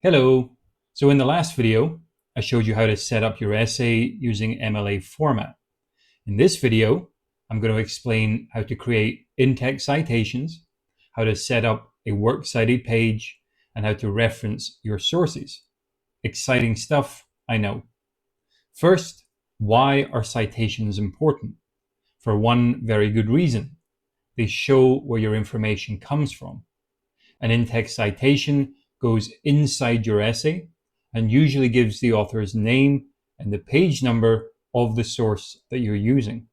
Hello. So in the last video, I showed you how to set up your essay using MLA format. In this video, I'm going to explain how to create in-text citations, how to set up a works cited page, and how to reference your sources. Exciting stuff, I know. First, why are citations important? For one very good reason. They show where your information comes from. An in-text citation goes inside your essay and usually gives the author's name and the page number of the source that you're using.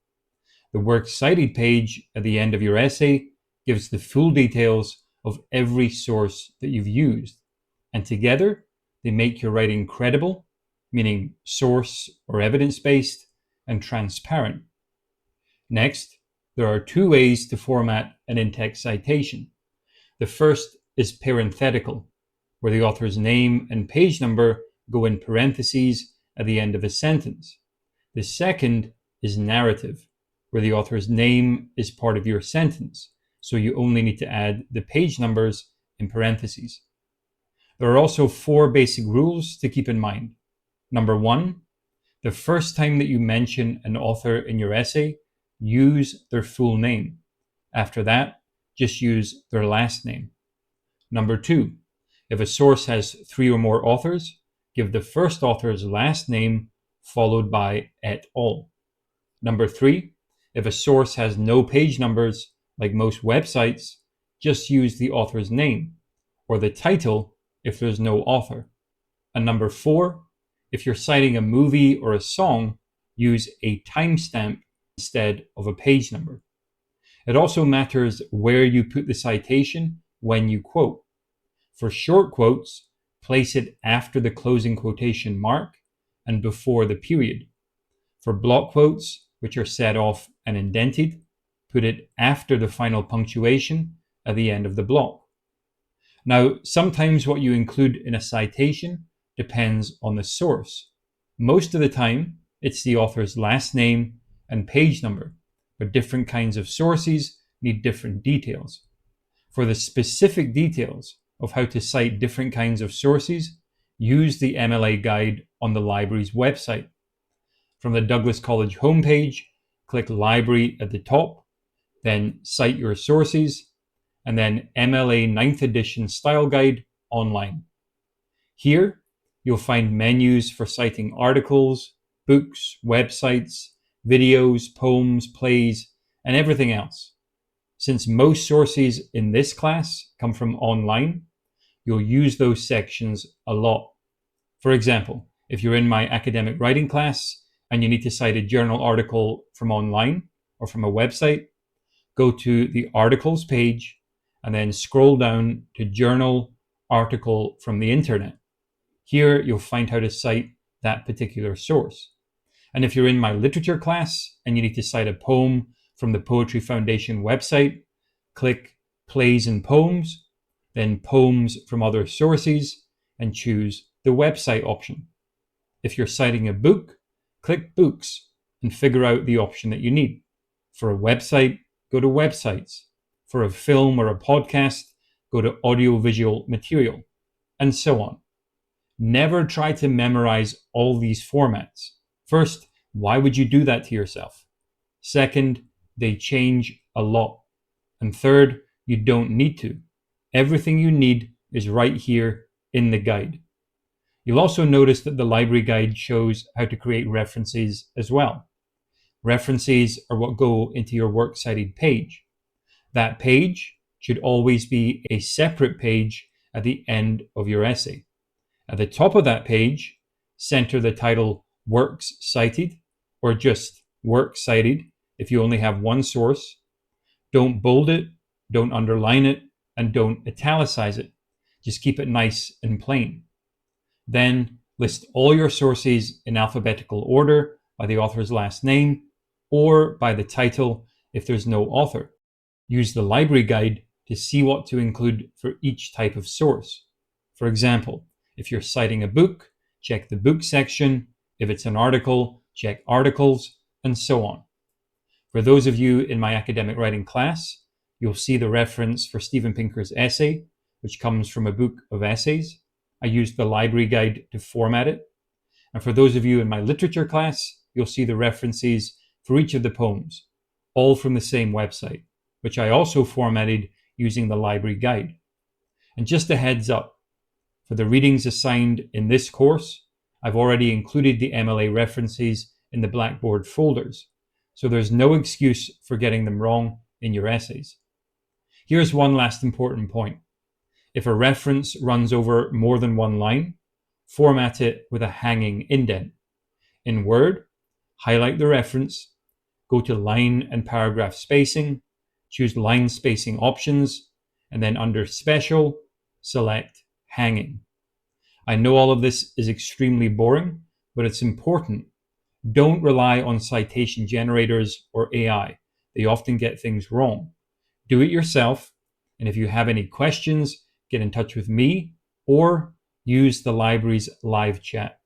The works cited page at the end of your essay gives the full details of every source that you've used, and together they make your writing credible, meaning source or evidence-based, and transparent. Next, there are two ways to format an in-text citation. The first is parenthetical, where the author's name and page number go in parentheses at the end of a sentence. The second is narrative, where the author's name is part of your sentence, so you only need to add the page numbers in parentheses. There are also four basic rules to keep in mind. Number one, the first time that you mention an author in your essay, use their full name. After that, just use their last name. Number two, if a source has three or more authors, give the first author's last name followed by et al. Number three, if a source has no page numbers, like most websites, just use the author's name, or the title if there's no author. And number four, if you're citing a movie or a song, use a timestamp instead of a page number. It also matters where you put the citation when you quote. For short quotes, place it after the closing quotation mark and before the period. For block quotes, which are set off and indented, put it after the final punctuation at the end of the block. Now, sometimes what you include in a citation depends on the source. Most of the time, it's the author's last name and page number, but different kinds of sources need different details. For the specific details of how to cite different kinds of sources, use the MLA guide on the library's website. From the Douglas College homepage, click Library at the top, then Cite Your Sources, and then MLA 9th edition Style Guide online. Here, you'll find menus for citing articles, books, websites, videos, poems, plays, and everything else. Since most sources in this class come from online, you'll use those sections a lot. For example, if you're in my academic writing class and you need to cite a journal article from online or from a website, go to the articles page and then scroll down to journal article from the internet. Here you'll find how to cite that particular source. And if you're in my literature class and you need to cite a poem from the Poetry Foundation website, click Plays and Poems, then Poems from Other Sources, and choose the website option. If you're citing a book, click Books and figure out the option that you need. For a website, go to Websites. For a film or a podcast, go to Audiovisual Material, and so on. Never try to memorize all these formats. First, why would you do that to yourself? Second, they change a lot. And third, you don't need to. Everything you need is right here in the guide. You'll also notice that the library guide shows how to create references as well. References are what go into your works cited page. That page should always be a separate page at the end of your essay. At the top of that page, center the title Works Cited, or just Works Cited if you only have one source. Don't bold it, don't underline it, and don't italicize it. Just keep it nice and plain. Then list all your sources in alphabetical order by the author's last name or by the title if there's no author. Use the library guide to see what to include for each type of source. For example, if you're citing a book, check the book section. If it's an article, check articles, and so on. For those of you in my academic writing class, you'll see the reference for Steven Pinker's essay, which comes from a book of essays. I used the library guide to format it. And for those of you in my literature class, you'll see the references for each of the poems, all from the same website, which I also formatted using the library guide. And just a heads up, for the readings assigned in this course, I've already included the MLA references in the Blackboard folders, so there's no excuse for getting them wrong in your essays. Here's one last important point. If a reference runs over more than one line, format it with a hanging indent. In Word, highlight the reference, go to line and paragraph spacing, choose line spacing options, and then under Special, select Hanging. I know all of this is extremely boring, but it's important. Don't rely on citation generators or AI. They often get things wrong. Do it yourself, and if you have any questions, get in touch with me or use the library's live chat.